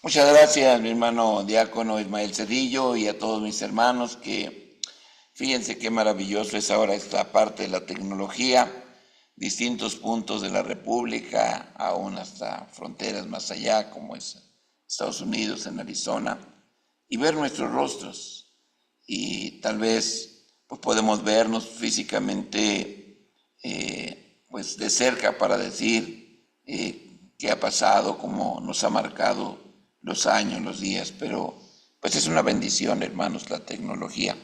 Muchas gracias, mi hermano diácono Ismael Cedillo, y a todos mis hermanos que fíjense qué maravilloso es ahora esta parte de la tecnología, distintos puntos de la República, aún hasta fronteras más allá, como es Estados Unidos, en Arizona, y ver nuestros rostros. Y tal vez pues podemos vernos físicamente pues de cerca para decir qué ha pasado, cómo nos ha marcado los años, los días, pero pues es una bendición, hermanos, la tecnología.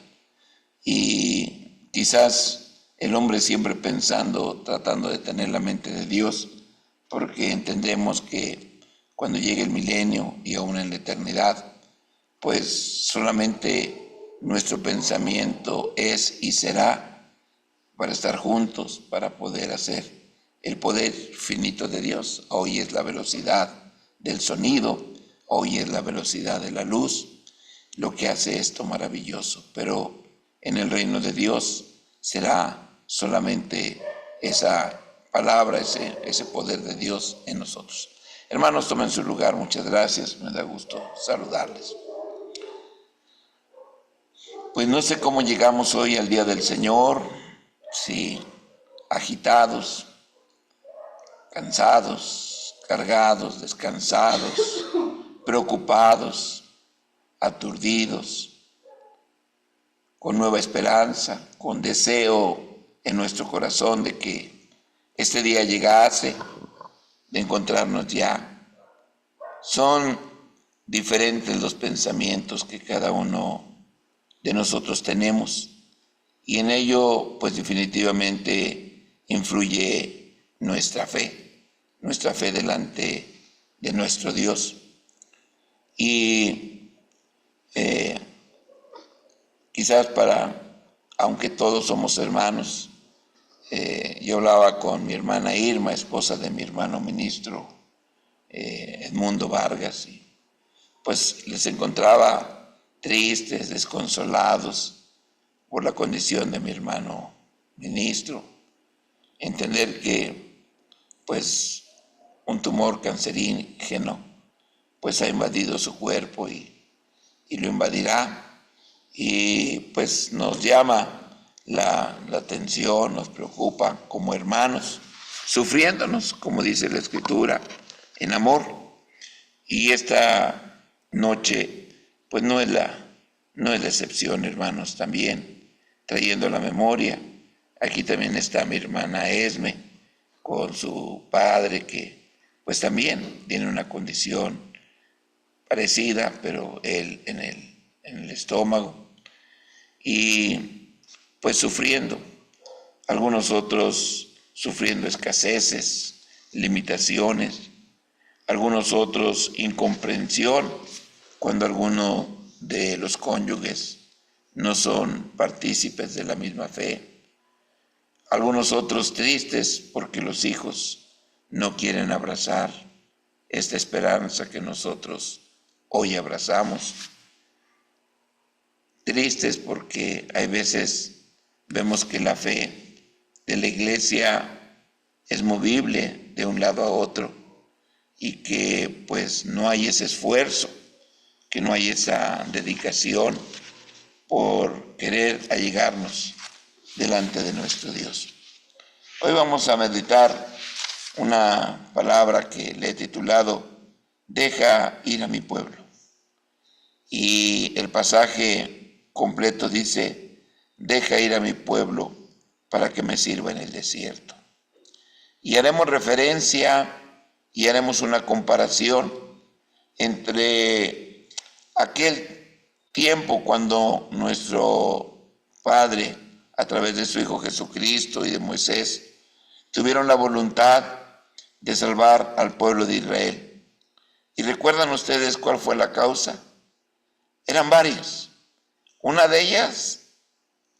Y quizás el hombre siempre pensando, tratando de tener la mente de Dios, porque entendemos que cuando llegue el milenio y aún en la eternidad, pues solamente nuestro pensamiento es y será para estar juntos, para poder hacer el poder finito de Dios. Hoy es la velocidad del sonido, hoy es la velocidad de la luz, lo que hace esto maravilloso, pero en el reino de Dios será solamente esa palabra, ese poder de Dios en nosotros. Hermanos, tomen su lugar, muchas gracias, me da gusto saludarles. Pues no sé cómo llegamos hoy al Día del Señor, sí, agitados, cansados, cargados, descansados, preocupados, aturdidos, con nueva esperanza, con deseo en nuestro corazón de que este día llegase, de encontrarnos ya. Son diferentes los pensamientos que cada uno de nosotros tenemos, y en ello pues definitivamente influye nuestra fe delante de nuestro Dios. Y quizás aunque todos somos hermanos, yo hablaba con mi hermana Irma, esposa de mi hermano ministro Edmundo Vargas, y pues les encontraba tristes, desconsolados por la condición de mi hermano ministro. Entender que pues un tumor cancerígeno pues ha invadido su cuerpo y lo invadirá, y pues nos llama la atención, nos preocupa como hermanos, sufriéndonos, como dice la Escritura, en amor. Y esta noche pues no es la excepción, hermanos, también trayendo la memoria. Aquí también está mi hermana Esme con su padre, que pues también tiene una condición parecida, pero él en el estómago, y pues sufriendo. Algunos otros sufriendo escaseces, limitaciones, algunos otros incomprensión cuando alguno de los cónyuges no son partícipes de la misma fe. Algunos otros tristes porque los hijos no quieren abrazar esta esperanza que nosotros hoy abrazamos. Tristes porque hay veces vemos que la fe de la iglesia es movible de un lado a otro, y que pues no hay ese esfuerzo, que no hay esa dedicación por querer allegarnos delante de nuestro Dios. Hoy vamos a meditar una palabra que le he titulado Deja ir a mi pueblo. Y el pasaje completo dice: deja ir a mi pueblo para que me sirva en el desierto. Y haremos referencia y haremos una comparación entre aquel tiempo cuando nuestro Padre, a través de su Hijo Jesucristo y de Moisés, tuvieron la voluntad de salvar al pueblo de Israel. ¿Y recuerdan ustedes cuál fue la causa? Eran varias. Una de ellas,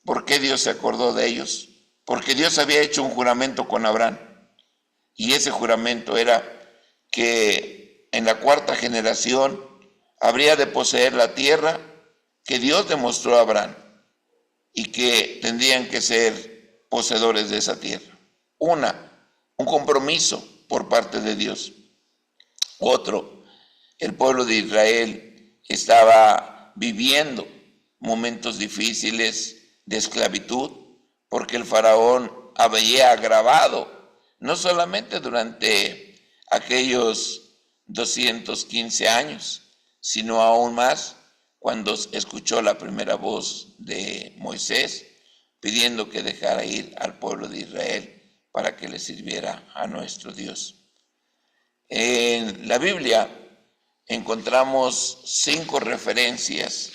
¿por qué Dios se acordó de ellos? Porque Dios había hecho un juramento con Abraham, y ese juramento era que en la cuarta generación habría de poseer la tierra que Dios demostró a Abraham, y que tendrían que ser poseedores de esa tierra. Un compromiso por parte de Dios. Otro, el pueblo de Israel estaba viviendo momentos difíciles de esclavitud, porque el faraón había agravado, no solamente durante aquellos 215 años, sino aún más cuando escuchó la primera voz de Moisés pidiendo que dejara ir al pueblo de Israel para que le sirviera a nuestro Dios. En la Biblia encontramos 5 referencias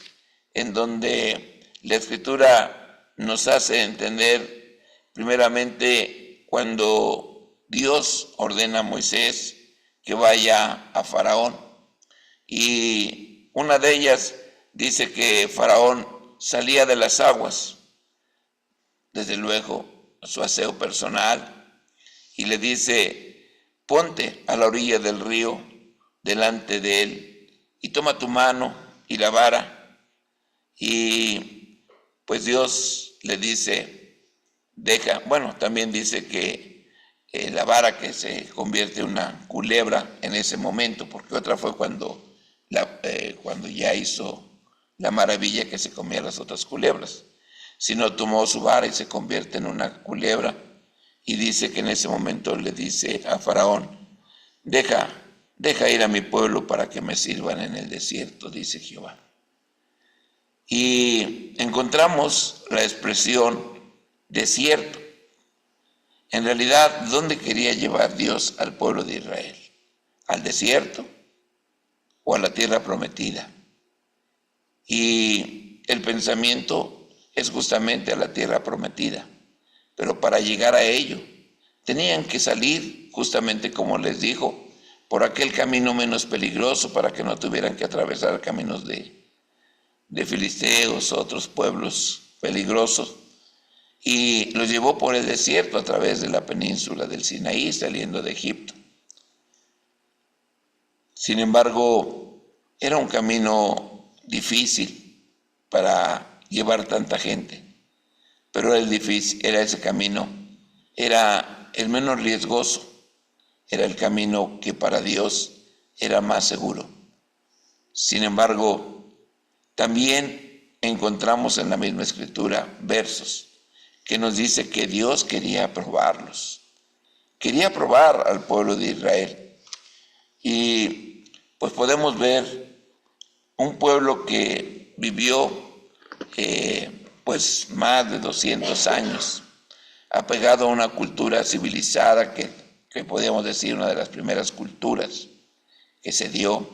en donde la Escritura nos hace entender, primeramente, cuando Dios ordena a Moisés que vaya a Faraón. Y una de ellas dice que Faraón salía de las aguas, desde luego a su aseo personal, y le dice: ponte a la orilla del río delante de él y toma tu mano y la vara. Y pues Dios le dice: deja. Bueno, también dice que la vara, que se convierte en una culebra en ese momento, porque otra fue cuando ya hizo la maravilla que se comía las otras culebras, sino tomó su vara y se convierte en una culebra. Y dice que en ese momento le dice a Faraón: deja ir a mi pueblo para que me sirvan en el desierto, dice Jehová. Y encontramos la expresión desierto. En realidad, ¿dónde quería llevar Dios al pueblo de Israel? ¿Al desierto o a la tierra prometida? Y el pensamiento es justamente a la tierra prometida. Pero para llegar a ello, tenían que salir, justamente como les dijo, por aquel camino menos peligroso, para que no tuvieran que atravesar caminos de filisteos, otros pueblos peligrosos. Y los llevó por el desierto a través de la península del Sinaí, saliendo de Egipto. Sin embargo, era un camino difícil para llevar tanta gente, pero era ese camino, era el menos riesgoso, era el camino que para Dios era más seguro. Sin embargo, también encontramos en la misma Escritura versos que nos dice que Dios quería probarlos, quería probar al pueblo de Israel. Y pues podemos ver un pueblo que vivió pues más de 200 años, apegado a una cultura civilizada que podríamos decir una de las primeras culturas que se dio,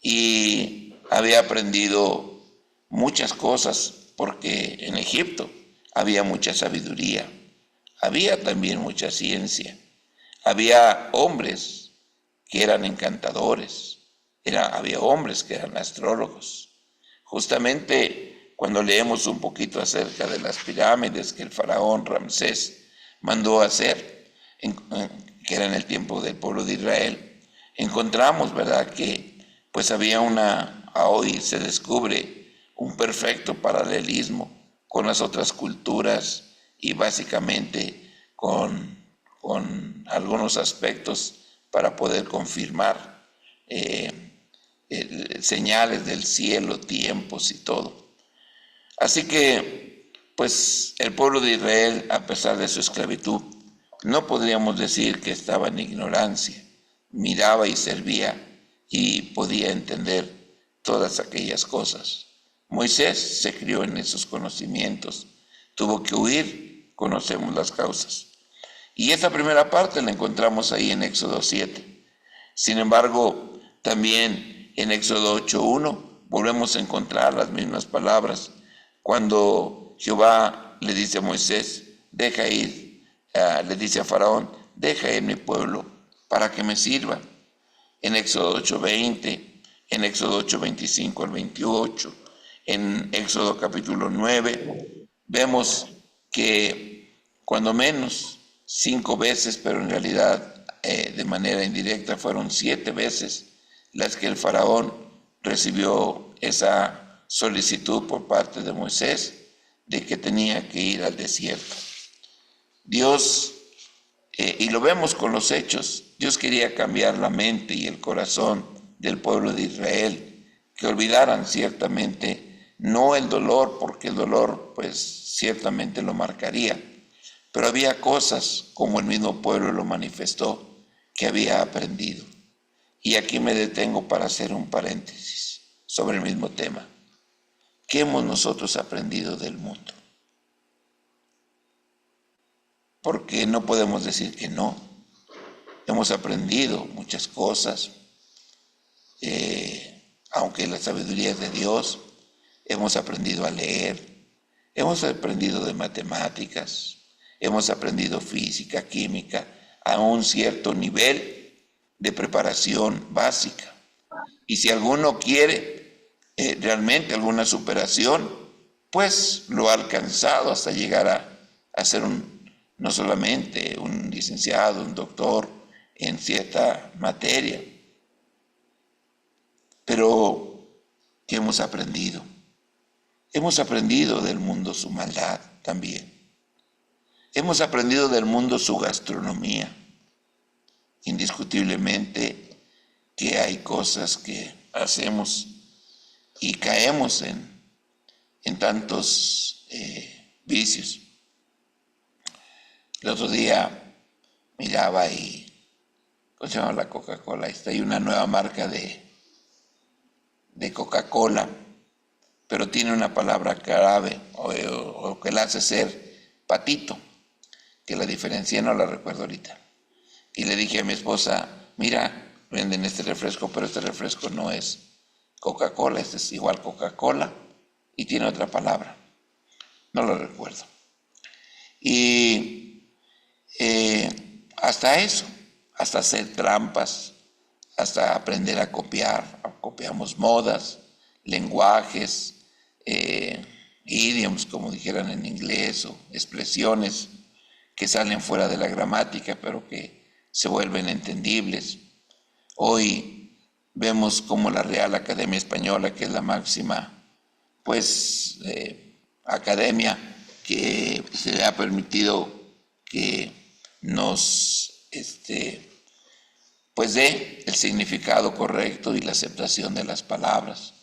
y había aprendido muchas cosas, porque en Egipto había mucha sabiduría, había también mucha ciencia, había hombres que eran encantadores, había hombres que eran astrólogos. Justamente cuando leemos un poquito acerca de las pirámides que el faraón Ramsés mandó hacer, que era en el tiempo del pueblo de Israel, encontramos, ¿verdad?, que pues había hoy se descubre un perfecto paralelismo con las otras culturas, y básicamente con algunos aspectos para poder confirmar señales del cielo, tiempos y todo. Así que, pues, el pueblo de Israel, a pesar de su esclavitud, no podríamos decir que estaba en ignorancia. Miraba y servía y podía entender todas aquellas cosas. Moisés se crió en esos conocimientos, tuvo que huir, conocemos las causas. Y esta primera parte la encontramos ahí en Éxodo 7. Sin embargo, también en Éxodo 8:1 volvemos a encontrar las mismas palabras, cuando Jehová le dice a Moisés: deja ir, le dice a Faraón: deja ir mi pueblo para que me sirva. En Éxodo 8:20, en Éxodo 8:25 al 28, en Éxodo capítulo 9, vemos que cuando menos 5 veces, pero en realidad de manera indirecta fueron 7 veces las que el faraón recibió esa solicitud por parte de Moisés de que tenía que ir al desierto. Dios, y lo vemos con los hechos, Dios quería cambiar la mente y el corazón del pueblo de Israel, que olvidaran ciertamente no el dolor, porque el dolor pues ciertamente lo marcaría, pero había cosas, como el mismo pueblo lo manifestó, que había aprendido. Y aquí me detengo para hacer un paréntesis sobre el mismo tema. ¿Qué hemos nosotros aprendido del mundo? Porque no podemos decir que no. Hemos aprendido muchas cosas, aunque la sabiduría es de Dios. Hemos aprendido a leer, hemos aprendido de matemáticas, hemos aprendido física, química, a un cierto nivel de preparación básica. Y si alguno quiere realmente alguna superación, pues lo ha alcanzado hasta llegar a ser no solamente un licenciado, un doctor en cierta materia, pero ¿qué hemos aprendido? Hemos aprendido del mundo su maldad también. Hemos aprendido del mundo su gastronomía. Indiscutiblemente que hay cosas que hacemos y caemos en tantos vicios. El otro día miraba ¿cómo se llama la Coca-Cola? Hay una nueva marca de Coca-Cola, pero tiene una palabra clave o que la hace ser patito, que la diferencia no la recuerdo ahorita. Y le dije a mi esposa, mira, venden este refresco, pero este refresco no es Coca-Cola, este es igual Coca-Cola y tiene otra palabra, no lo recuerdo. Y hasta eso, hasta hacer trampas, hasta aprender a copiar, copiamos modas, lenguajes, idioms, como dijeran en inglés, o expresiones que salen fuera de la gramática, pero que se vuelven entendibles. Hoy vemos como la Real Academia Española, que es la máxima, pues, academia que se le ha permitido que nos, pues, dé el significado correcto y la aceptación de las palabras.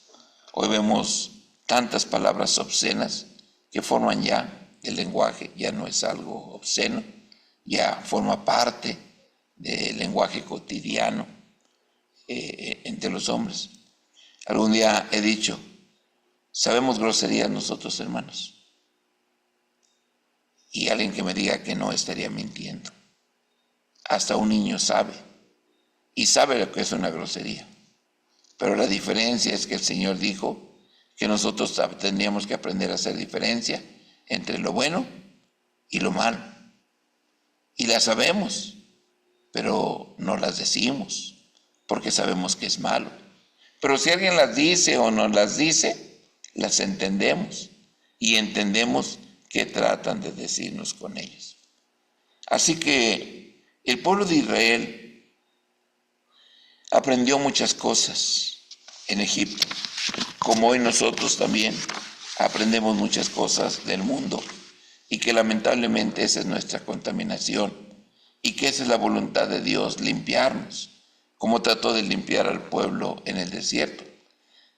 Hoy vemos tantas palabras obscenas que forman ya el lenguaje, ya no es algo obsceno, ya forma parte del lenguaje cotidiano entre los hombres. Algún día he dicho, sabemos groserías nosotros, hermanos, y alguien que me diga que no estaría mintiendo. Hasta un niño sabe, y sabe lo que es una grosería, pero la diferencia es que el Señor dijo que nosotros tendríamos que aprender a hacer diferencia entre lo bueno y lo malo. Y las sabemos, pero no las decimos, porque sabemos que es malo. Pero si alguien las dice o no las dice, las entendemos y entendemos qué tratan de decirnos con ellas. Así que el pueblo de Israel aprendió muchas cosas en Egipto, como hoy nosotros también aprendemos muchas cosas del mundo y que lamentablemente esa es nuestra contaminación y que esa es la voluntad de Dios, limpiarnos, como trató de limpiar al pueblo en el desierto.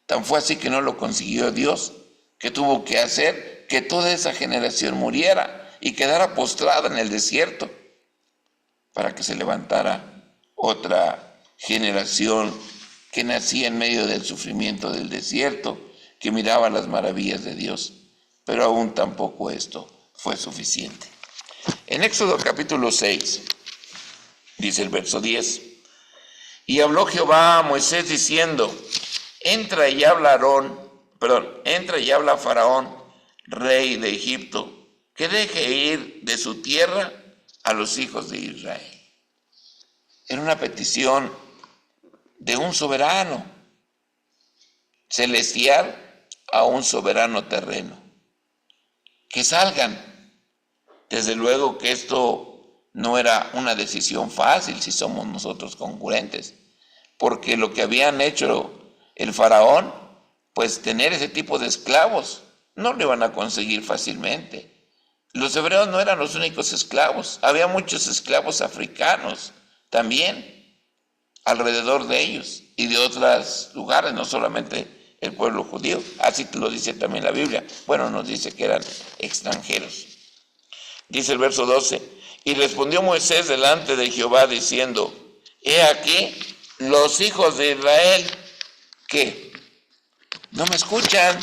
Tan fue así que no lo consiguió Dios, que tuvo que hacer que toda esa generación muriera y quedara postrada en el desierto para que se levantara otra generación que nacía en medio del sufrimiento del desierto, que miraba las maravillas de Dios. Pero aún tampoco esto fue suficiente. En Éxodo capítulo 6, dice el verso 10, y habló Jehová a Moisés diciendo, entra y habla a Faraón, rey de Egipto, que deje ir de su tierra a los hijos de Israel. Era una petición de un soberano celestial a un soberano terreno. Que salgan. Desde luego que esto no era una decisión fácil si somos nosotros congruentes, porque lo que habían hecho el faraón, pues tener ese tipo de esclavos, no lo iban a conseguir fácilmente. Los hebreos no eran los únicos esclavos, había muchos esclavos africanos también. alrededor de ellos y de otros lugares, no solamente el pueblo judío. Así lo dice también la Biblia. Bueno, nos dice que eran extranjeros. Dice el verso 12, y respondió Moisés delante de Jehová diciendo, he aquí los hijos de Israel que no me escuchan.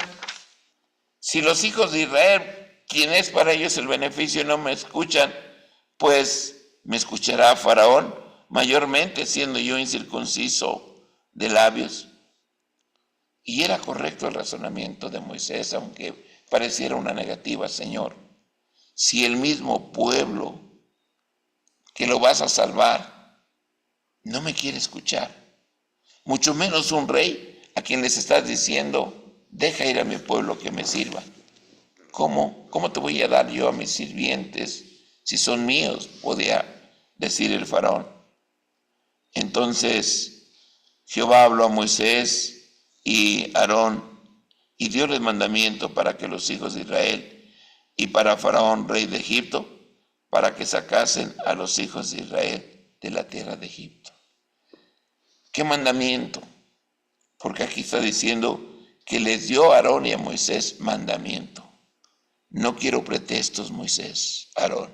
Si los hijos de Israel, quien es para ellos el beneficio, no me escuchan, pues me escuchará Faraón, mayormente siendo yo incircunciso de labios. Y era correcto el razonamiento de Moisés, aunque pareciera una negativa. Señor, si el mismo pueblo que lo vas a salvar no me quiere escuchar, mucho menos un rey a quien les estás diciendo, deja ir a mi pueblo que me sirva. ¿Cómo te voy a dar yo a mis sirvientes si son míos? Podía decir el faraón. Entonces Jehová habló a Moisés y Aarón y dióles mandamiento para que los hijos de Israel y para Faraón, rey de Egipto, para que sacasen a los hijos de Israel de la tierra de Egipto. ¿Qué mandamiento? Porque aquí está diciendo que les dio a Aarón y a Moisés mandamiento. No quiero pretextos, Moisés, Aarón.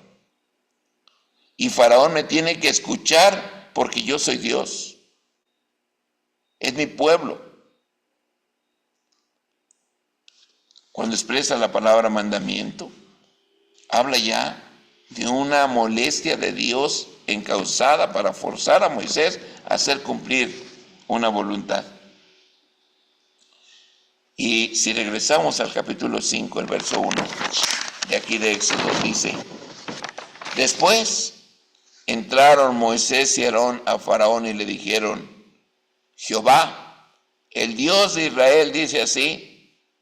Y Faraón me tiene que escuchar porque yo soy Dios. Es mi pueblo. Cuando expresa la palabra mandamiento, habla ya de una molestia de Dios encausada para forzar a Moisés a hacer cumplir una voluntad. Y si regresamos al capítulo 5, el verso 1, de aquí de Éxodo, dice, después entraron Moisés y Aarón a Faraón y le dijeron, Jehová, el Dios de Israel, dice así,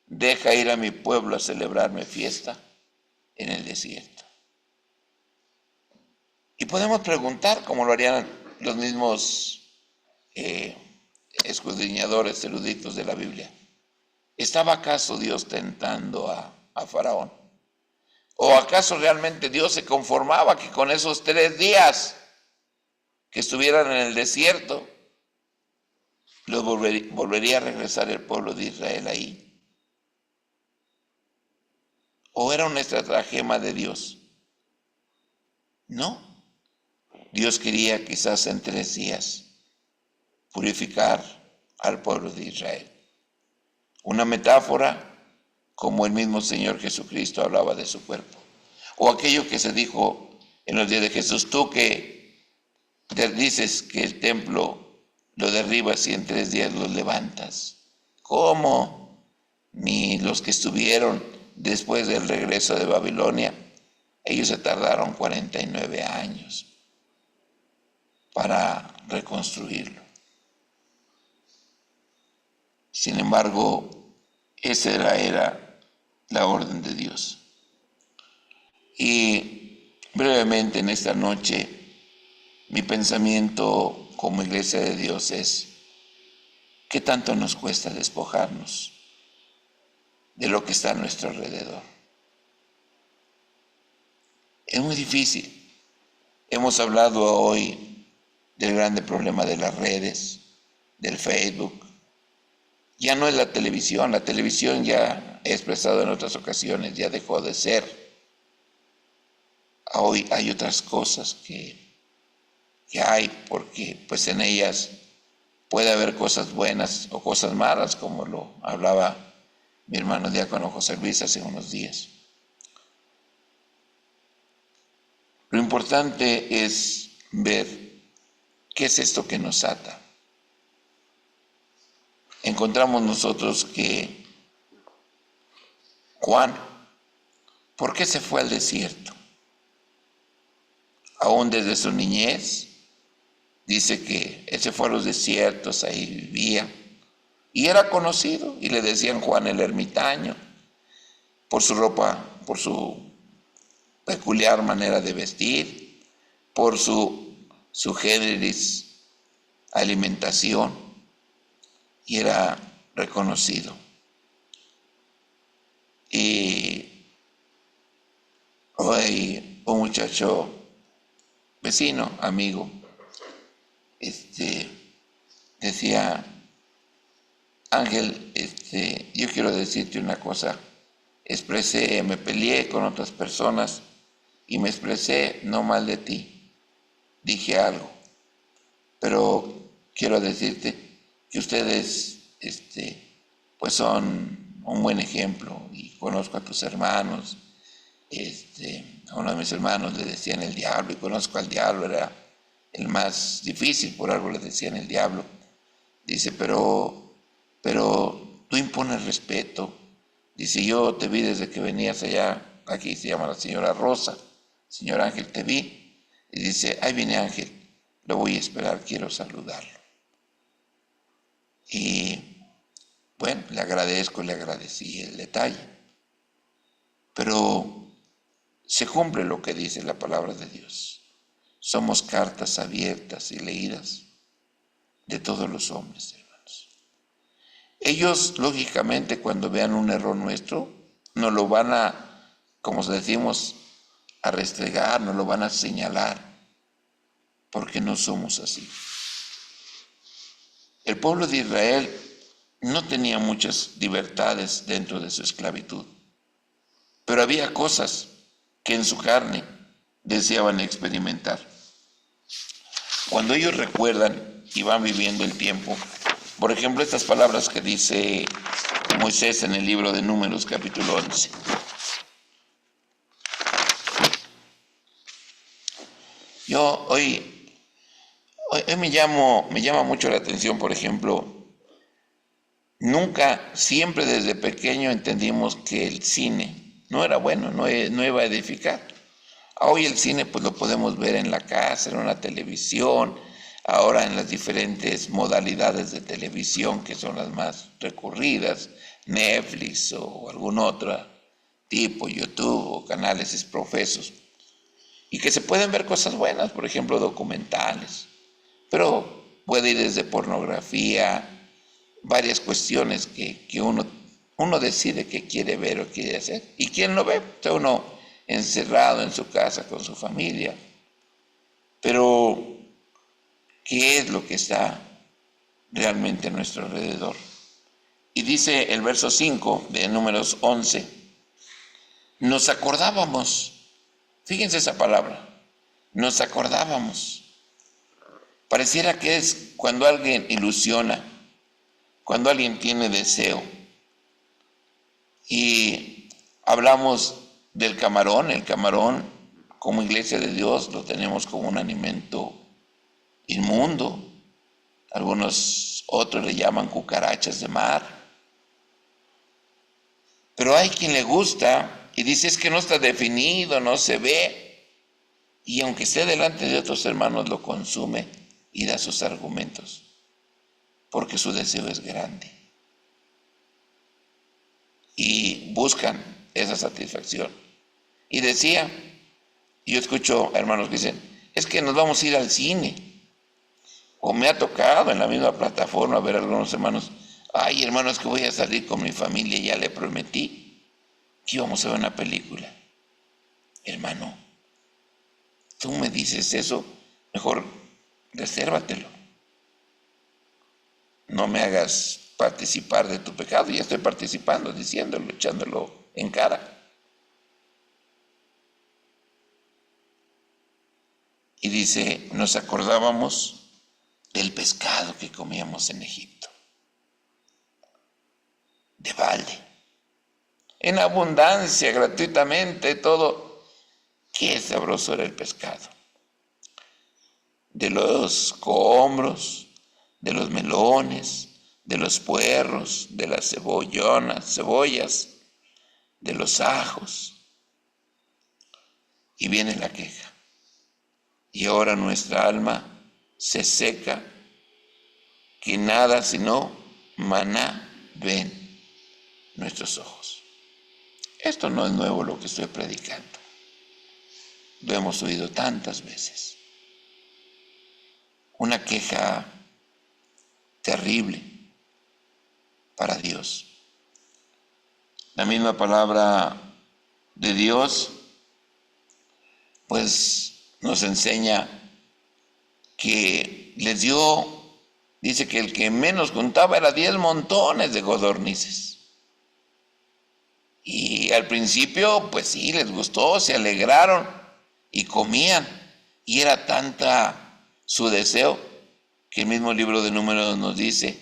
deja ir a mi pueblo a celebrarme fiesta en el desierto. Y podemos preguntar, como lo harían los mismos escudriñadores eruditos de la Biblia, ¿estaba acaso Dios tentando a Faraón? ¿O acaso realmente Dios se conformaba que con esos 3 días que estuvieran en el desierto, los volvería a regresar el pueblo de Israel ahí? ¿O era una estratagema de Dios? No. Dios quería quizás en 3 días purificar al pueblo de Israel. Una metáfora como el mismo Señor Jesucristo hablaba de su cuerpo. O aquello que se dijo en los días de Jesús, tú que dices que el templo lo derribas y en 3 días lo levantas. ¿Cómo? Ni los que estuvieron después del regreso de Babilonia, ellos se tardaron 49 años para reconstruirlo. Sin embargo, esa era la orden de Dios. Y brevemente en esta noche, mi pensamiento como iglesia de Dios es, ¿qué tanto nos cuesta despojarnos de lo que está a nuestro alrededor? Es muy difícil. Hemos hablado hoy del grande problema de las redes, del Facebook. Ya no es la televisión ya he expresado en otras ocasiones, ya dejó de ser. Hoy hay otras cosas que hay, porque pues en ellas puede haber cosas buenas o cosas malas, como lo hablaba mi hermano diácono José Luis hace unos días. Lo importante es ver qué es esto que nos ata. Encontramos nosotros que Juan, ¿por qué se fue al desierto? Aún desde su niñez, dice que él se fue a los desiertos, ahí vivía, y era conocido, y le decían Juan el ermitaño, por su ropa, por su peculiar manera de vestir, por su generis alimentación, y era reconocido. Y hoy un muchacho vecino, amigo, decía: Ángel, yo quiero decirte una cosa. Me peleé con otras personas y me expresé no mal de ti. Dije algo, pero quiero decirte que ustedes, pues son un buen ejemplo, y conozco a tus hermanos. A uno de mis hermanos le decían el diablo, y conozco al diablo, era el más difícil, por algo le decían el diablo. Dice, pero tú impones respeto. Dice, yo te vi desde que venías allá, aquí se llama la señora Rosa, señor Ángel, te vi. Y dice, ahí viene Ángel, lo voy a esperar, quiero saludarlo. Y bueno, le agradezco, le agradecí el detalle. Pero se cumple lo que dice la palabra de Dios. Somos cartas abiertas y leídas de todos los hombres, hermanos. Ellos, lógicamente, cuando vean un error nuestro, nos lo van a, como decimos, a restregar, nos lo van a señalar, porque no somos así. El pueblo de Israel no tenía muchas libertades dentro de su esclavitud, pero había cosas que en su carne deseaban experimentar. Cuando ellos recuerdan y van viviendo el tiempo, por ejemplo, estas palabras que dice Moisés en el libro de Números, capítulo 11. Yo hoy me llama mucho la atención, por ejemplo, siempre desde pequeño entendimos que el cine no era bueno, no iba a edificar. Hoy el cine pues lo podemos ver en la casa, en una televisión, ahora en las diferentes modalidades de televisión que son las más recurridas, Netflix o algún otro tipo, YouTube o canales profesos, y que se pueden ver cosas buenas, por ejemplo documentales, pero puede ir desde pornografía, varias cuestiones que uno decide qué quiere ver o quiere hacer. ¿Y quién lo ve? Está uno encerrado en su casa con su familia. Pero, ¿qué es lo que está realmente a nuestro alrededor? Y dice el verso 5 de Números 11, nos acordábamos, fíjense esa palabra, nos acordábamos. Pareciera que es cuando alguien ilusiona, cuando alguien tiene deseo. Y hablamos del camarón. El camarón, como iglesia de Dios, lo tenemos como un alimento inmundo. Algunos otros le llaman cucarachas de mar. Pero hay quien le gusta y dice, es que no está definido, no se ve. Y aunque esté delante de otros hermanos, lo consume y da sus argumentos, porque su deseo es grande. Y buscan esa satisfacción. Y decía, yo escucho hermanos que dicen, es que nos vamos a ir al cine. O me ha tocado en la misma plataforma ver a algunos hermanos, ay hermanos, que voy a salir con mi familia, ya le prometí que íbamos a ver una película. Hermano, tú me dices eso, mejor resérvatelo. No me hagas participar de tu pecado, ya estoy participando, diciéndolo, echándolo en cara. Y dice, nos acordábamos del pescado que comíamos en Egipto, de balde, en abundancia, gratuitamente, todo. Qué sabroso era el pescado. De los cohombros, de los melones, de los puerros, de las cebollas, de los ajos. Y viene la queja. Y ahora nuestra alma se seca, que nada sino maná ven nuestros ojos. Esto no es nuevo lo que estoy predicando. Lo hemos oído tantas veces. Una queja terrible para Dios. La misma palabra de Dios pues nos enseña que les dio Dice que el que menos contaba era 10 montones de codornices. Y al principio, pues sí, les gustó, se alegraron y comían. Y era tanta su deseo que el mismo libro de Números nos dice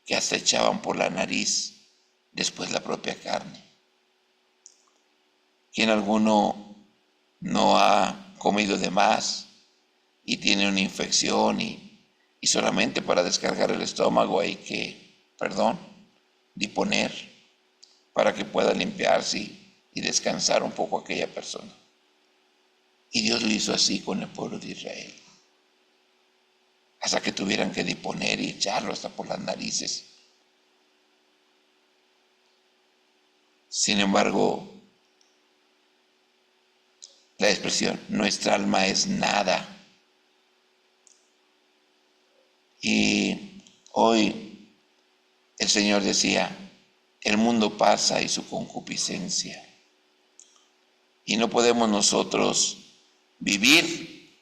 que hasta echaban por la nariz después la propia carne. ¿Quién alguno no ha comido de más y tiene una infección y solamente para descargar el estómago hay que, disponer para que pueda limpiarse y descansar un poco aquella persona? Y Dios lo hizo así con el pueblo de Israel, hasta que tuvieran que disponer y echarlo hasta por las narices. Sin embargo, la expresión nuestra alma es nada. Y hoy el Señor decía, el mundo pasa y su concupiscencia. Y no podemos nosotros vivir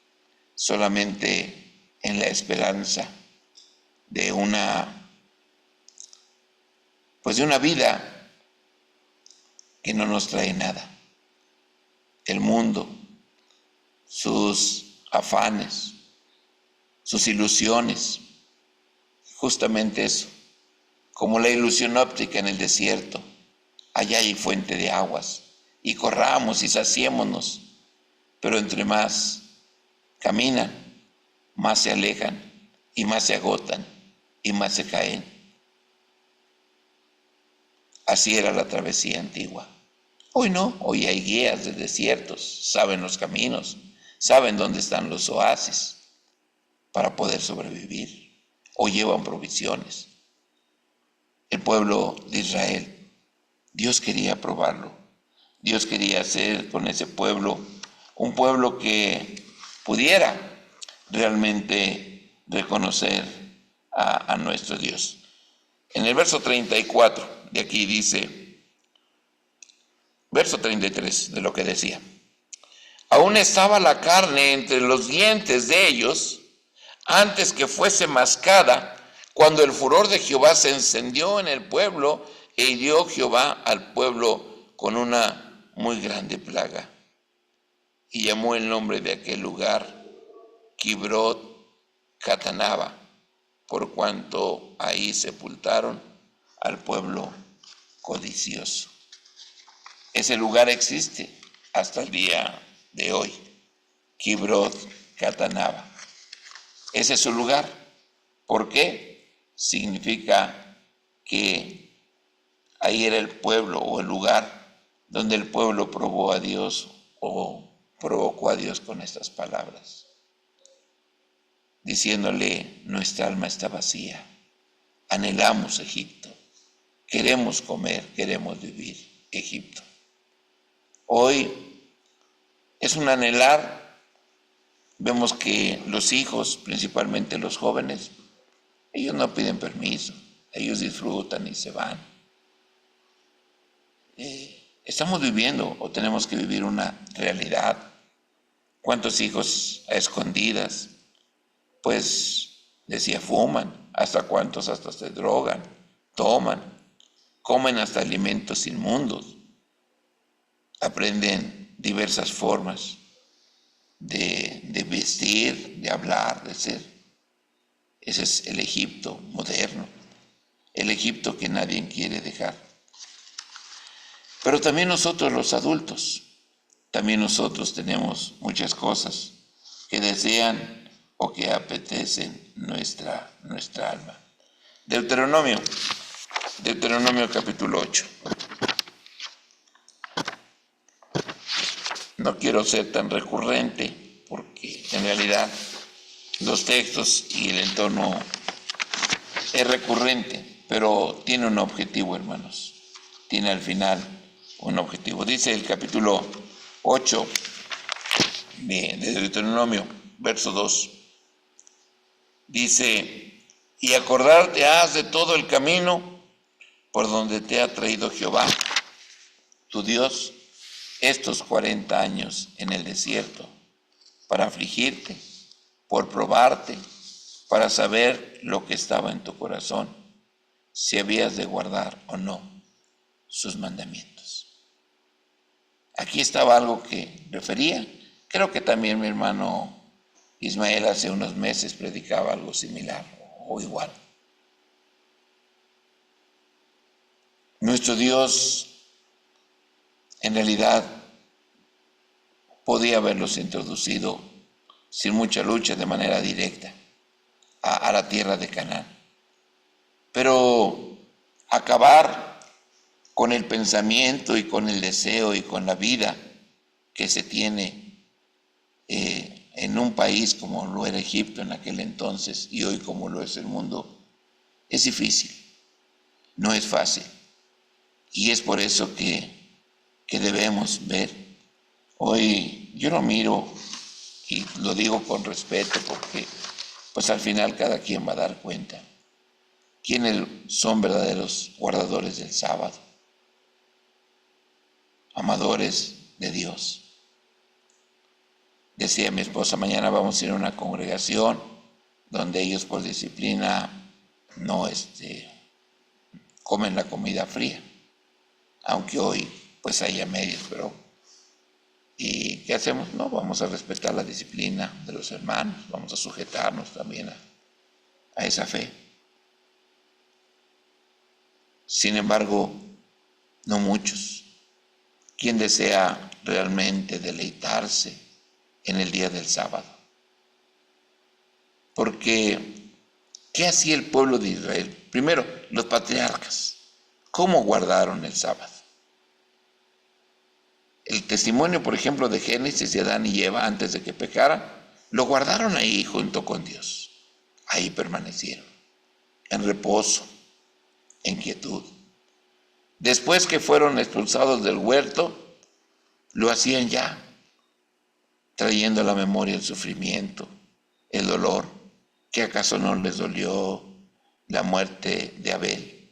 solamente en la esperanza de una vida que no nos trae nada. El mundo, sus afanes, sus ilusiones, justamente eso, como la ilusión óptica en el desierto. Allá hay fuente de aguas y corramos y saciémonos, pero entre más caminan, más se alejan y más se agotan y más se caen. Así era la travesía antigua. Hoy no, hoy hay guías de desiertos, saben los caminos, saben dónde están los oasis para poder sobrevivir, o llevan provisiones. El pueblo de Israel, Dios quería probarlo. Dios quería hacer con ese pueblo un pueblo que pudiera realmente reconocer a nuestro Dios. En el verso 34 de aquí dice, verso 33 de lo que decía, aún estaba la carne entre los dientes de ellos antes que fuese mascada, cuando el furor de Jehová se encendió en el pueblo e hirió Jehová al pueblo con una muy grande plaga. Y llamó el nombre de aquel lugar Kibrot Catanaba, por cuanto ahí sepultaron al pueblo codicioso. Ese lugar existe hasta el día de hoy, Kibrot Catanaba. Ese es su lugar. ¿Por qué? Significa que ahí era el pueblo o el lugar donde el pueblo probó a Dios o provocó a Dios con estas palabras, diciéndole, nuestra alma está vacía, anhelamos Egipto, queremos comer, queremos vivir Egipto. Hoy es un anhelar. Vemos que los hijos, principalmente los jóvenes, ellos no piden permiso, ellos disfrutan y se van. Estamos viviendo o tenemos que vivir una realidad. ¿Cuántos hijos a escondidas? Pues decía, fuman, hasta cuántos hasta se drogan, toman, comen hasta alimentos inmundos, aprenden diversas formas de vestir, de hablar, de ser. Ese es el Egipto moderno, el Egipto que nadie quiere dejar. Pero también nosotros los adultos, también nosotros tenemos muchas cosas que desean o que apetecen nuestra alma. Deuteronomio capítulo 8. No quiero ser tan recurrente porque en realidad los textos y el entorno es recurrente, pero tiene un objetivo, hermanos. Tiene al final un objetivo. Dice el capítulo 8 de Deuteronomio, verso 2. Dice, y acordarte has de todo el camino por donde te ha traído Jehová, tu Dios, estos 40 años en el desierto, para afligirte, por probarte, para saber lo que estaba en tu corazón, si habías de guardar o no sus mandamientos. Aquí estaba algo que refería. Creo que también mi hermano Ismael hace unos meses predicaba algo similar o igual. Nuestro Dios en realidad podía haberlos introducido sin mucha lucha de manera directa a la tierra de Canaán. Pero acabar con el pensamiento y con el deseo y con la vida que se tiene en un país como lo era Egipto en aquel entonces y hoy como lo es el mundo, es difícil, no es fácil. Y es por eso que debemos ver. Hoy yo lo miro y lo digo con respeto porque pues al final cada quien va a dar cuenta quiénes son verdaderos guardadores del sábado, amadores de Dios. Decía mi esposa, mañana vamos a ir a una congregación donde ellos por disciplina no comen la comida fría, aunque hoy pues haya medios, pero ¿y qué hacemos? No, vamos a respetar la disciplina de los hermanos, vamos a sujetarnos también a esa fe. Sin embargo, no muchos. ¿Quién desea realmente deleitarse en el día del sábado? Porque, ¿qué hacía el pueblo de Israel? Primero, los patriarcas. ¿Cómo guardaron el sábado? El testimonio, por ejemplo, de Génesis de Adán y Eva antes de que pecaran, lo guardaron ahí junto con Dios. Ahí permanecieron, en reposo, en quietud. Después que fueron expulsados del huerto, lo hacían ya, trayendo a la memoria el sufrimiento, el dolor. ¿Qué acaso no les dolió la muerte de Abel?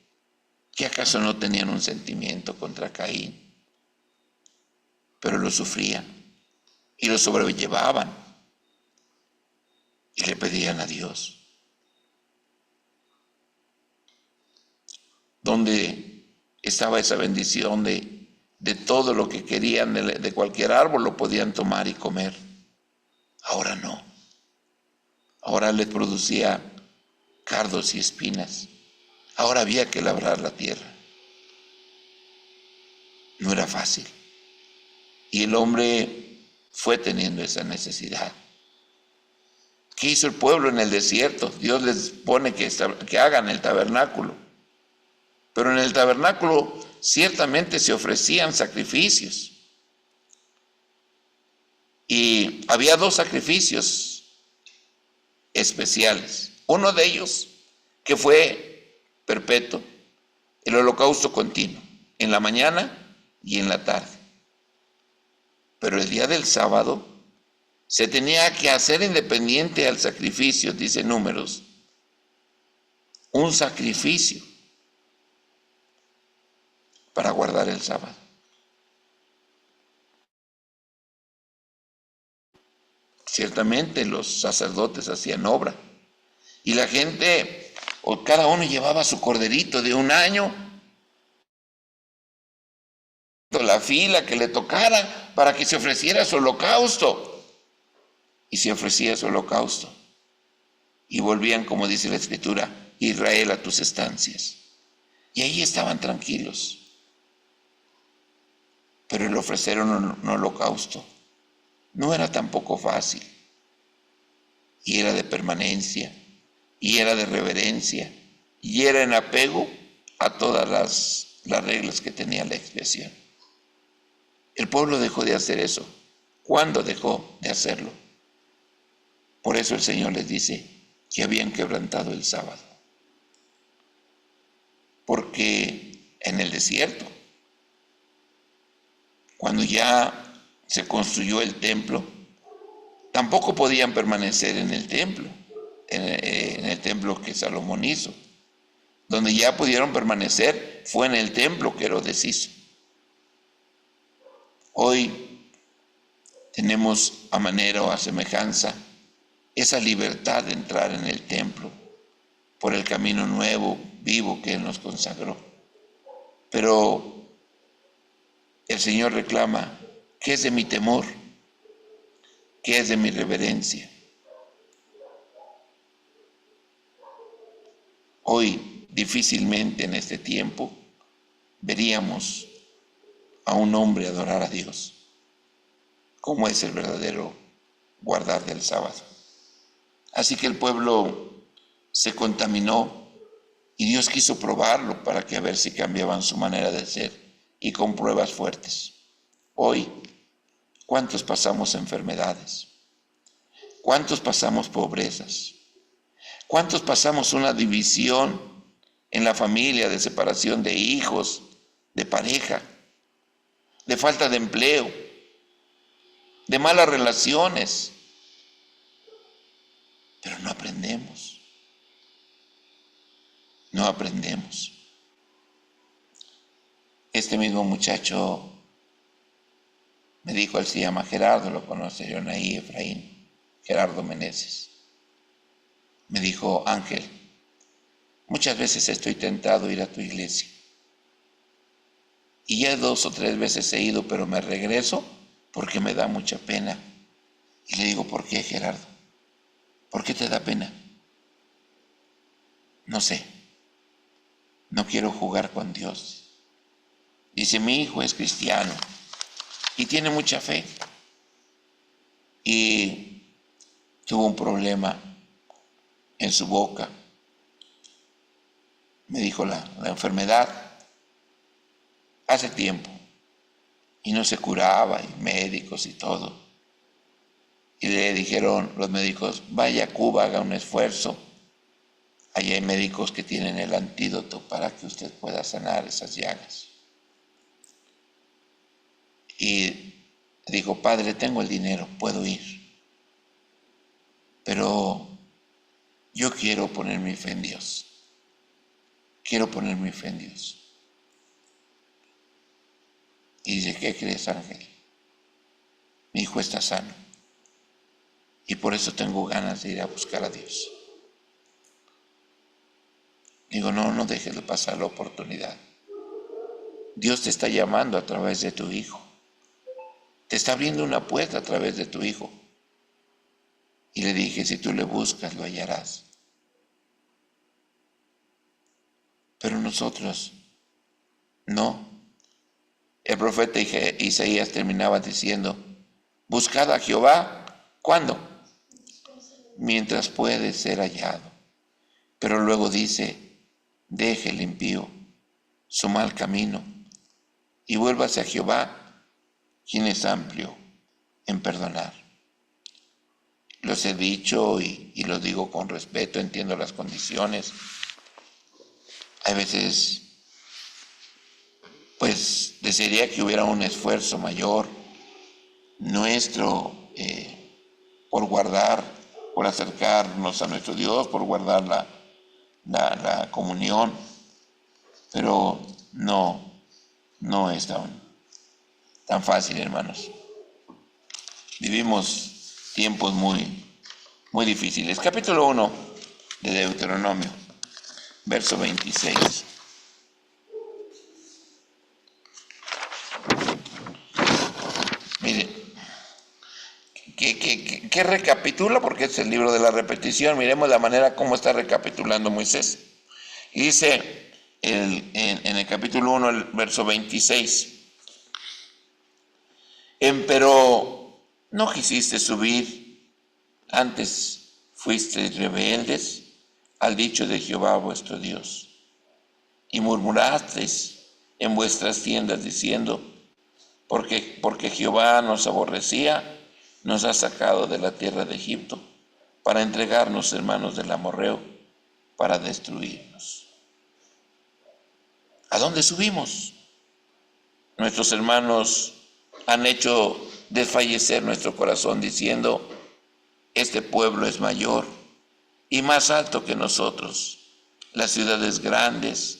¿Qué acaso no tenían un sentimiento contra Caín? Pero lo sufrían y lo sobrellevaban y le pedían a Dios. ¿Dónde estaba esa bendición de todo lo que querían de cualquier árbol lo podían tomar y comer? Ahora no. Ahora les producía cardos y espinas. Ahora había que labrar la tierra. No era fácil. Y el hombre fue teniendo esa necesidad. ¿Qué hizo el pueblo en el desierto? Dios les pone que hagan el tabernáculo. Pero en el tabernáculo ciertamente se ofrecían sacrificios. Y había 2 sacrificios especiales. Uno de ellos que fue perpetuo, el holocausto continuo, en la mañana y en la tarde. Pero el día del sábado se tenía que hacer independiente al sacrificio, dice Números, un sacrificio para guardar el sábado. Ciertamente los sacerdotes hacían obra y la gente, o cada uno llevaba su corderito de 1 año, la fila que le tocara para que se ofreciera su holocausto. Y se ofrecía su holocausto. Y volvían, como dice la Escritura, Israel a tus estancias. Y ahí estaban tranquilos. Pero el ofrecer un holocausto no era tampoco fácil. Y era de permanencia, y era de reverencia, y era en apego a todas las reglas que tenía la expiación. El pueblo dejó de hacer eso. ¿Cuándo dejó de hacerlo? Por eso el Señor les dice que habían quebrantado el sábado. Porque en el desierto, cuando ya se construyó el templo, tampoco podían permanecer en el templo, en el templo que Salomón hizo. Donde ya pudieron permanecer fue en el templo que Herodes hizo. Hoy tenemos a manera o a semejanza esa libertad de entrar en el templo por el camino nuevo, vivo que Él nos consagró. Pero el Señor reclama: ¿qué es de mi temor? ¿Qué es de mi reverencia? Hoy, difícilmente en este tiempo, veríamos a un hombre adorar a Dios, como es el verdadero guardar del sábado. Así que el pueblo se contaminó y Dios quiso probarlo para que a ver si cambiaban su manera de ser, y con pruebas fuertes. Hoy, ¿cuántos pasamos enfermedades? ¿Cuántos pasamos pobrezas? ¿Cuántos pasamos una división en la familia, de separación de hijos, de pareja, de falta de empleo, de malas relaciones? Pero no aprendemos. No aprendemos. Este mismo muchacho me dijo, él se llama Gerardo, lo conocerán ahí, Efraín, Gerardo Meneses. Me dijo: Ángel, muchas veces estoy tentado a ir a tu iglesia. Y ya 2 o 3 veces he ido, pero me regreso porque me da mucha pena. Y le digo: ¿por qué, Gerardo? ¿Por qué te da pena? No sé, no quiero jugar con Dios. Dice: mi hijo es cristiano y tiene mucha fe. Y tuvo un problema en su boca. Me dijo la enfermedad hace tiempo y no se curaba, y médicos y todo. Y le dijeron los médicos: vaya a Cuba, haga un esfuerzo. Allí hay médicos que tienen el antídoto para que usted pueda sanar esas llagas. Y dijo: padre, tengo el dinero, puedo ir, pero yo quiero poner mi fe en Dios. Quiero poner mi fe en Dios. Y dice: ¿qué crees, Ángel? Mi hijo está sano y por eso tengo ganas de ir a buscar a Dios. Digo: no dejes de pasar la oportunidad. Dios te está llamando a través de tu hijo. Te está abriendo una puerta a través de tu hijo. Y le dije: si tú le buscas, lo hallarás. Pero nosotros, no. El profeta Isaías terminaba diciendo: buscad a Jehová, ¿cuándo? Mientras puede ser hallado. Pero luego dice: deje el impío su mal camino y vuélvase a Jehová, quien es amplio en perdonar. Los he dicho y lo digo con respeto, entiendo las condiciones. Hay veces, pues, desearía que hubiera un esfuerzo mayor nuestro por guardar, por acercarnos a nuestro Dios, por guardar la comunión, pero no es tan fácil, hermanos. Vivimos tiempos muy difíciles. Capítulo 1 de Deuteronomio, verso 26. Mire, que recapitula, porque es el libro de la repetición. Miremos la manera como está recapitulando Moisés. Y dice en el capítulo 1, el verso 26. Empero no quisiste subir, antes fuisteis rebeldes al dicho de Jehová vuestro Dios, y murmurasteis en vuestras tiendas diciendo: porque Jehová nos aborrecía, nos ha sacado de la tierra de Egipto para entregarnos en manos del amorreo, para destruirnos. ¿A dónde subimos? Nuestros hermanos han hecho desfallecer nuestro corazón diciendo: este pueblo es mayor y más alto que nosotros, las ciudades grandes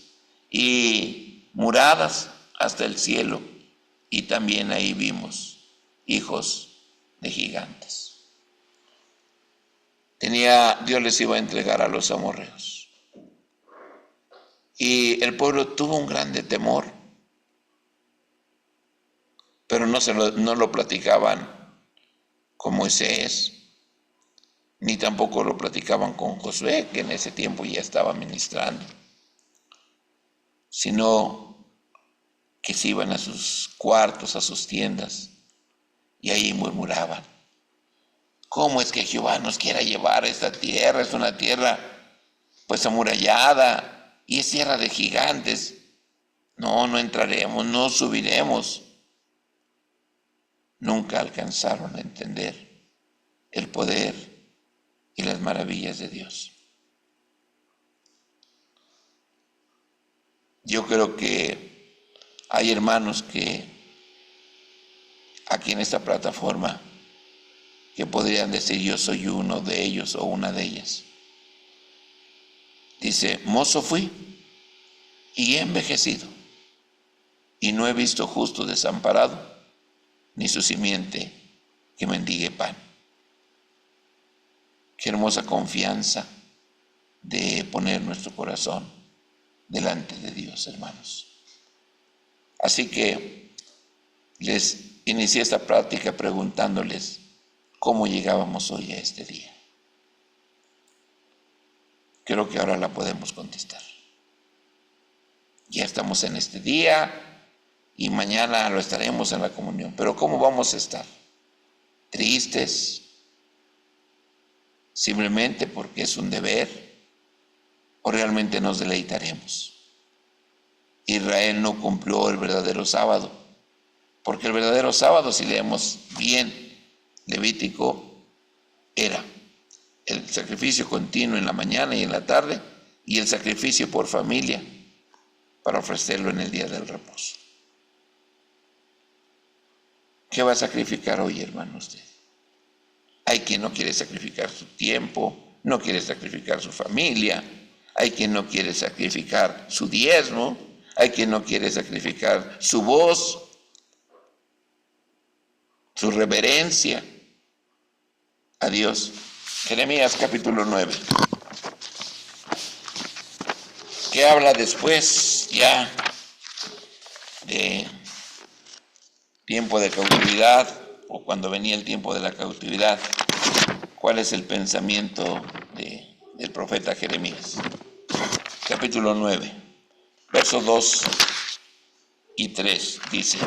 y muradas hasta el cielo, y también ahí vimos hijos de gigantes. Dios les iba a entregar a los amorreos. Y el pueblo tuvo un grande temor, pero no lo platicaban con Moisés, ni tampoco lo platicaban con Josué, que en ese tiempo ya estaba ministrando, sino que se iban a sus cuartos, a sus tiendas, y ahí murmuraban: ¿cómo es que Jehová nos quiera llevar a esta tierra? Es una tierra pues amurallada y es tierra de gigantes. No, no entraremos, no subiremos. Nunca alcanzaron a entender el poder y las maravillas de Dios. Yo creo que hay hermanos que aquí en esta plataforma que podrían decir: yo soy uno de ellos o una de ellas. Dice: mozo fui y he envejecido, y no he visto justo desamparado, ni su simiente que mendigue pan. Qué hermosa confianza de poner nuestro corazón delante de Dios, hermanos. Así que les inicié esta práctica preguntándoles cómo llegábamos hoy a este día. Creo que ahora la podemos contestar. Ya estamos en este día y mañana lo estaremos en la comunión. Pero ¿cómo vamos a estar? ¿Tristes? ¿Simplemente porque es un deber? ¿O realmente nos deleitaremos? Israel no cumplió el verdadero sábado, porque el verdadero sábado, si leemos bien Levítico, era el sacrificio continuo en la mañana y en la tarde, y el sacrificio por familia para ofrecerlo en el día del reposo. ¿Qué va a sacrificar hoy, hermano, usted? Hay quien no quiere sacrificar su tiempo, no quiere sacrificar su familia, hay quien no quiere sacrificar su diezmo, hay quien no quiere sacrificar su voz, su reverencia a Dios. Jeremías capítulo 9, que habla después ya de tiempo de cautividad, o cuando venía el tiempo de la cautividad. ¿Cuál es el pensamiento del profeta Jeremías? Capítulo 9, versos 2 y 3 dice: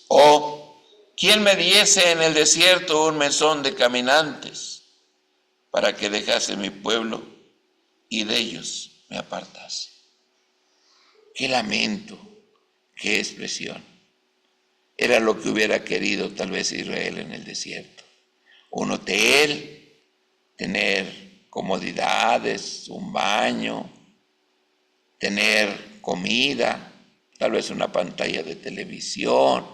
oh, ¿quién me diese en el desierto un mesón de caminantes para que dejase mi pueblo y de ellos me apartase? Qué lamento, qué expresión. Era lo que hubiera querido tal vez Israel en el desierto. Un hotel, tener comodidades, un baño, tener comida, tal vez una pantalla de televisión,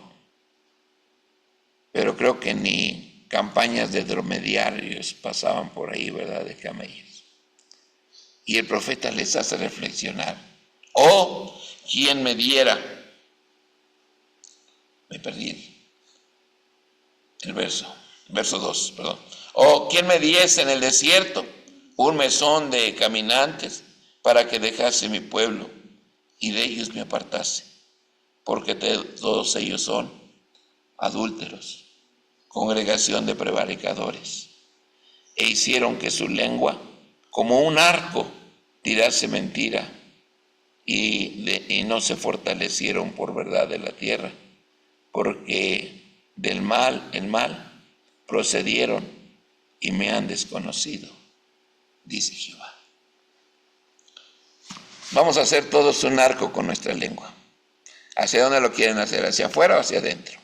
pero creo que ni campañas de dromedarios pasaban por ahí, ¿verdad?, de camellos. Y el profeta les hace reflexionar: oh, ¿quién me diera? Me perdí el verso 2, perdón. Oh, ¿quién me diese en el desierto un mesón de caminantes para que dejase mi pueblo y de ellos me apartase? Porque todos ellos son adúlteros, congregación de prevaricadores, e hicieron que su lengua como un arco tirase mentira, y no se fortalecieron por verdad de la tierra, porque del mal en mal procedieron y me han desconocido, dice Jehová. Vamos a hacer todos un arco con nuestra lengua. ¿Hacia dónde lo quieren hacer? ¿Hacia afuera o hacia adentro?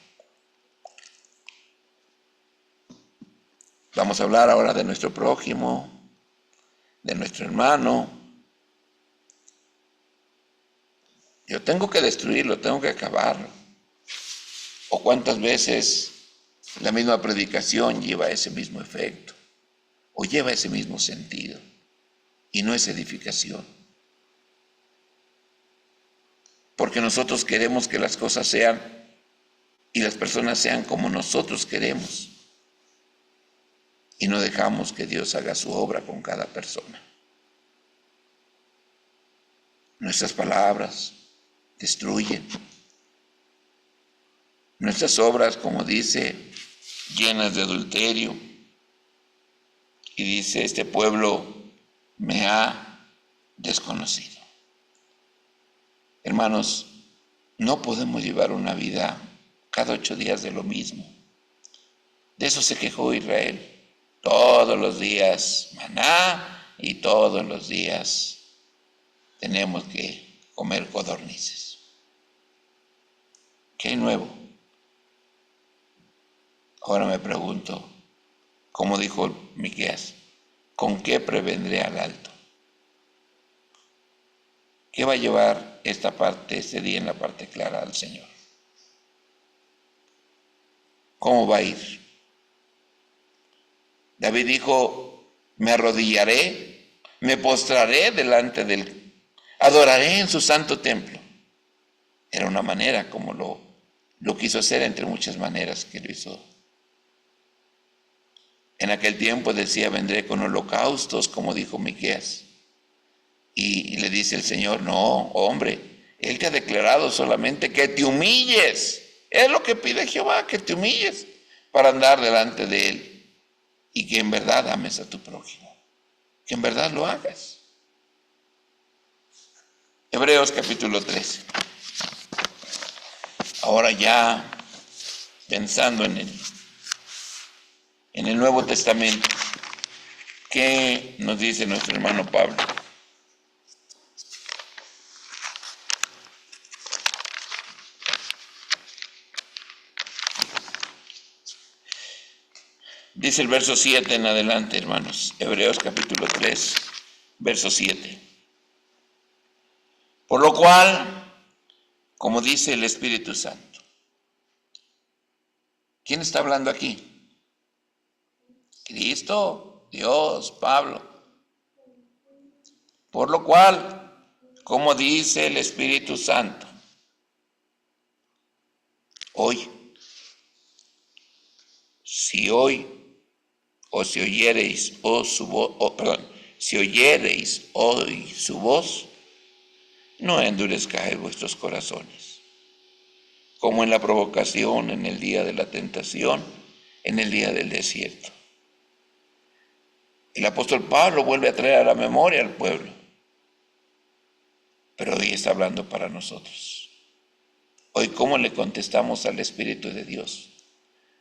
Vamos a hablar ahora de nuestro prójimo, de nuestro hermano. Yo tengo que destruirlo, tengo que acabarlo. ¿O cuántas veces la misma predicación lleva ese mismo efecto, o lleva ese mismo sentido, y no es edificación? Porque nosotros queremos que las cosas sean y las personas sean como nosotros queremos, y no dejamos que Dios haga su obra con cada persona. Nuestras palabras destruyen. Nuestras obras, como dice, llenas de adulterio. Y dice, este pueblo me ha desconocido. Hermanos, no podemos llevar una vida cada 8 días de lo mismo. De eso se quejó Israel. Todos los días maná y todos los días tenemos que comer codornices. ¿Qué hay nuevo? Ahora me pregunto, como dijo Miqueas, ¿con qué prevendré al alto? ¿Qué va a llevar este día en la parte clara al Señor? ¿Cómo va a ir? David dijo, me arrodillaré, me postraré delante del, adoraré en su santo templo. Era una manera como lo quiso hacer, entre muchas maneras que lo hizo. En aquel tiempo decía, vendré con holocaustos, como dijo Miqueas. Y le dice el Señor, no, hombre, Él te ha declarado solamente que te humilles. Es lo que pide Jehová, que te humilles para andar delante de Él. Y que en verdad ames a tu prójimo. Que en verdad lo hagas. Hebreos capítulo 13. Ahora ya pensando en el Nuevo Testamento, ¿qué nos dice nuestro hermano Pablo? Dice el verso 7 en adelante, hermanos. Hebreos capítulo 3, verso 7. Por lo cual, como dice el Espíritu Santo. ¿Quién está hablando aquí? Cristo, Dios, Pablo. Por lo cual, como dice el Espíritu Santo, hoy, si oyereis hoy su voz, no endurezcáis vuestros corazones, como en la provocación, en el día de la tentación, en el día del desierto. El apóstol Pablo vuelve a traer a la memoria al pueblo, pero hoy está hablando para nosotros. Hoy, ¿cómo le contestamos al Espíritu de Dios?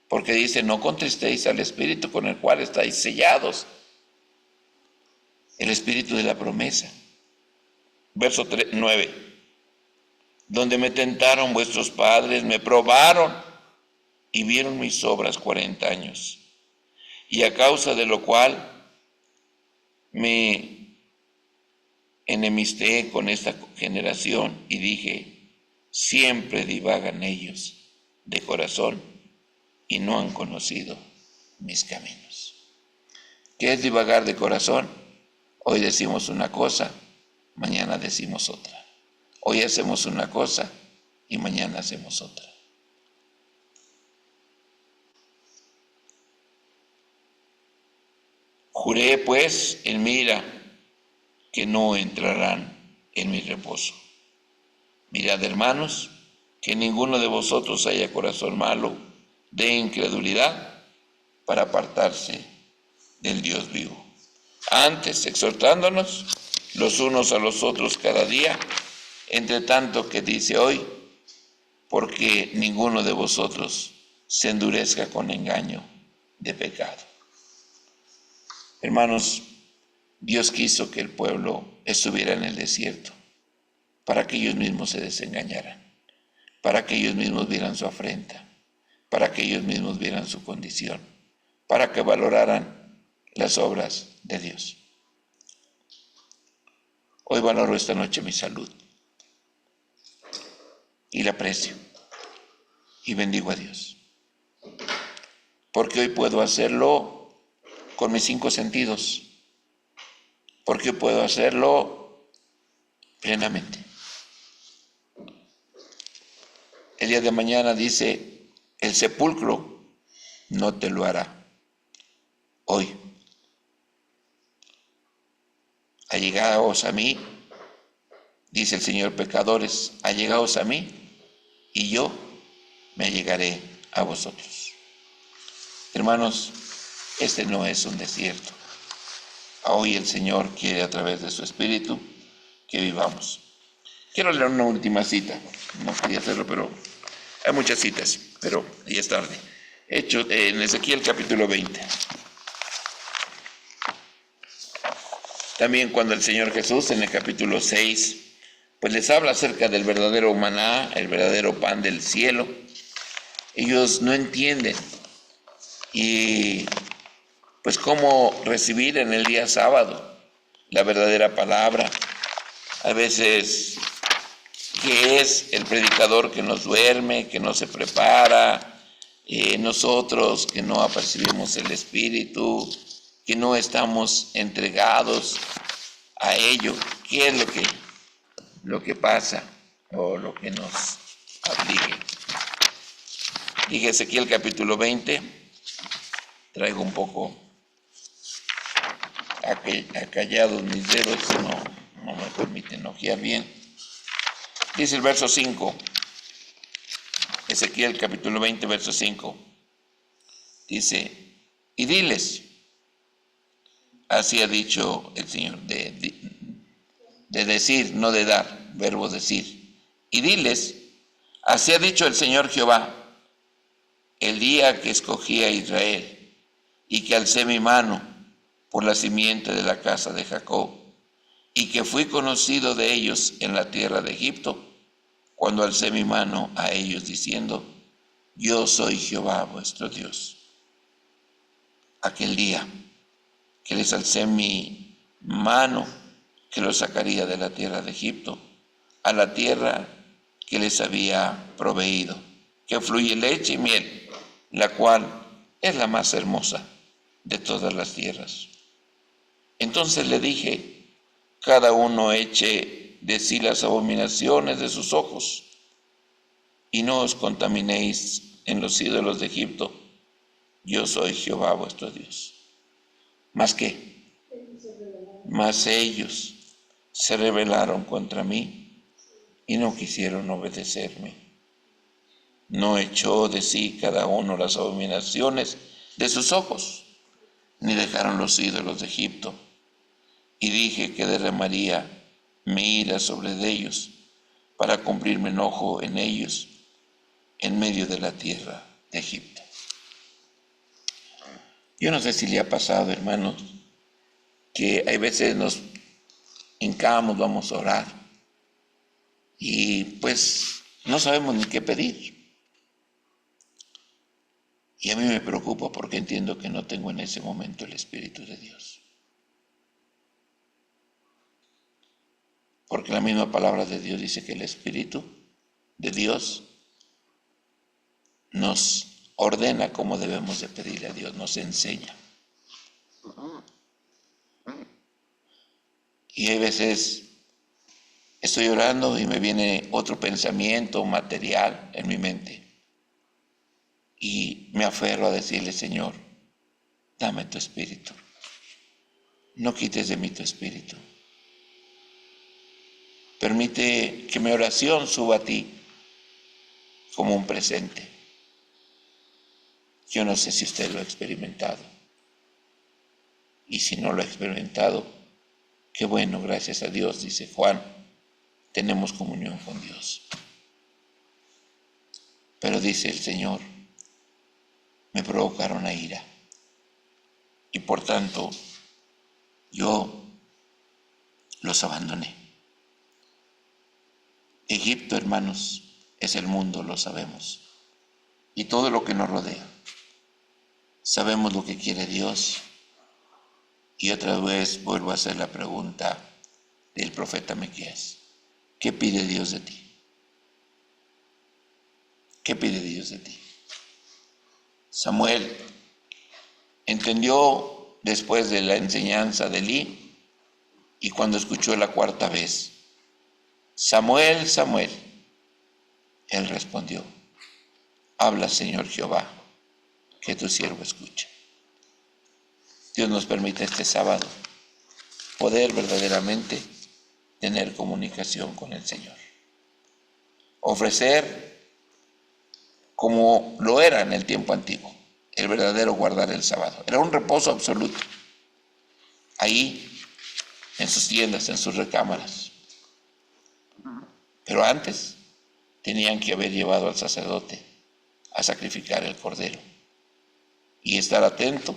Porque dice, no contristéis al Espíritu con el cual estáis sellados. El Espíritu de la promesa. Verso 9. Donde me tentaron vuestros padres, me probaron y vieron mis obras 40 años. Y a causa de lo cual me enemisté con esta generación y dije, siempre divagan ellos de corazón y no han conocido mis caminos. ¿Qué es divagar de corazón? Hoy decimos una cosa, mañana decimos otra. Hoy hacemos una cosa y mañana hacemos otra. Juré pues en mi ira que no entrarán en mi reposo. Mirad, hermanos, que ninguno de vosotros haya corazón malo de incredulidad para apartarse del Dios vivo. Antes, exhortándonos los unos a los otros cada día, entre tanto que dice hoy, porque ninguno de vosotros se endurezca con engaño de pecado. Hermanos, Dios quiso que el pueblo estuviera en el desierto para que ellos mismos se desengañaran, para que ellos mismos vieran su afrenta, para que ellos mismos vieran su condición, para que valoraran las obras de Dios. Hoy valoro esta noche mi salud y la aprecio y bendigo a Dios, porque hoy puedo hacerlo con mis 5 sentidos, porque hoy puedo hacerlo plenamente. El día de mañana dice, el sepulcro no te lo hará. Hoy, allegaos a mí Dice el Señor: pecadores, allegaos a mí, y yo me allegaré a vosotros. Hermanos, este no es un desierto. Hoy el Señor quiere, a través de su Espíritu, que vivamos. Quiero leer una última cita. No quería hacerlo, pero hay muchas citas, pero ya es tarde. En Ezequiel capítulo 20. También cuando el Señor Jesús, en el capítulo 6, pues les habla acerca del verdadero maná, el verdadero pan del cielo. Ellos no entienden. Y pues cómo recibir en el día sábado la verdadera palabra. A veces, que es el predicador que nos duerme, que no se prepara, nosotros que no apercibimos el Espíritu, que no estamos entregados a ello. ¿Qué es lo que pasa o lo que nos aflige? Dije Ezequiel capítulo 20, traigo un poco acallados mis dedos, no me permiten ojear bien. Dice el verso 5, Ezequiel capítulo 20, verso 5. Dice: y diles, así ha dicho el Señor, de decir, no de dar, verbo decir. Y diles, así ha dicho el Señor Jehová: el día que escogí a Israel y que alcé mi mano por la simiente de la casa de Jacob, y que fui conocido de ellos en la tierra de Egipto, cuando alcé mi mano a ellos diciendo: yo soy Jehová vuestro Dios. Aquel día que les alcé mi mano, que los sacaría de la tierra de Egipto, a la tierra que les había proveído, que fluye leche y miel, la cual es la más hermosa de todas las tierras. Entonces le dije: cada uno eche de sí las abominaciones de sus ojos, y no os contaminéis en los ídolos de Egipto. Yo soy Jehová vuestro Dios. ¿Más qué? Mas ellos se rebelaron contra mí y no quisieron obedecerme. No echó de sí cada uno las abominaciones de sus ojos, ni dejaron los ídolos de Egipto. Y dije que derramaría mi ira sobre ellos, para cumplir mi enojo en ellos, en medio de la tierra de Egipto. Yo no sé si le ha pasado, hermanos, que hay veces nos hincamos, vamos a orar, y pues no sabemos ni qué pedir. Y a mí me preocupa porque entiendo que no tengo en ese momento el Espíritu de Dios. Porque la misma palabra de Dios dice que el Espíritu de Dios nos ordena cómo debemos de pedirle a Dios, nos enseña. Y hay veces estoy orando y me viene otro pensamiento material en mi mente. Y me aferro a decirle: Señor, dame tu Espíritu. No quites de mí tu Espíritu. Permite que mi oración suba a ti como un presente. Yo no sé si usted lo ha experimentado. Y si no lo ha experimentado, qué bueno, gracias a Dios, dice Juan, tenemos comunión con Dios. Pero dice el Señor: me provocaron a ira. Y por tanto, yo los abandoné. Egipto, hermanos, es el mundo, lo sabemos. Y todo lo que nos rodea. Sabemos lo que quiere Dios. Y otra vez vuelvo a hacer la pregunta del profeta Miqueas: ¿qué pide Dios de ti? ¿Qué pide Dios de ti? Samuel entendió después de la enseñanza de Elí, y cuando escuchó la cuarta vez: Samuel, Samuel, él respondió: habla, Señor Jehová, que tu siervo escucha. Dios nos permite este sábado poder verdaderamente tener comunicación con el Señor. Ofrecer, como lo era en el tiempo antiguo, el verdadero guardar el sábado. Era un reposo absoluto. Ahí, en sus tiendas, en sus recámaras. Pero antes tenían que haber llevado al sacerdote a sacrificar el cordero y estar atento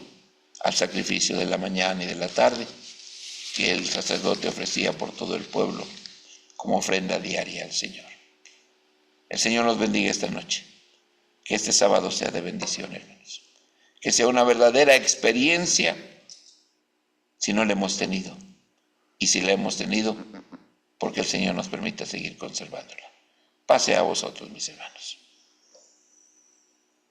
al sacrificio de la mañana y de la tarde que el sacerdote ofrecía por todo el pueblo como ofrenda diaria al Señor. El Señor nos bendiga esta noche. Que este sábado sea de bendición, hermanos. Que sea una verdadera experiencia si no la hemos tenido. Y si la hemos tenido, porque el Señor nos permita seguir conservándola. Pase a vosotros, mis hermanos.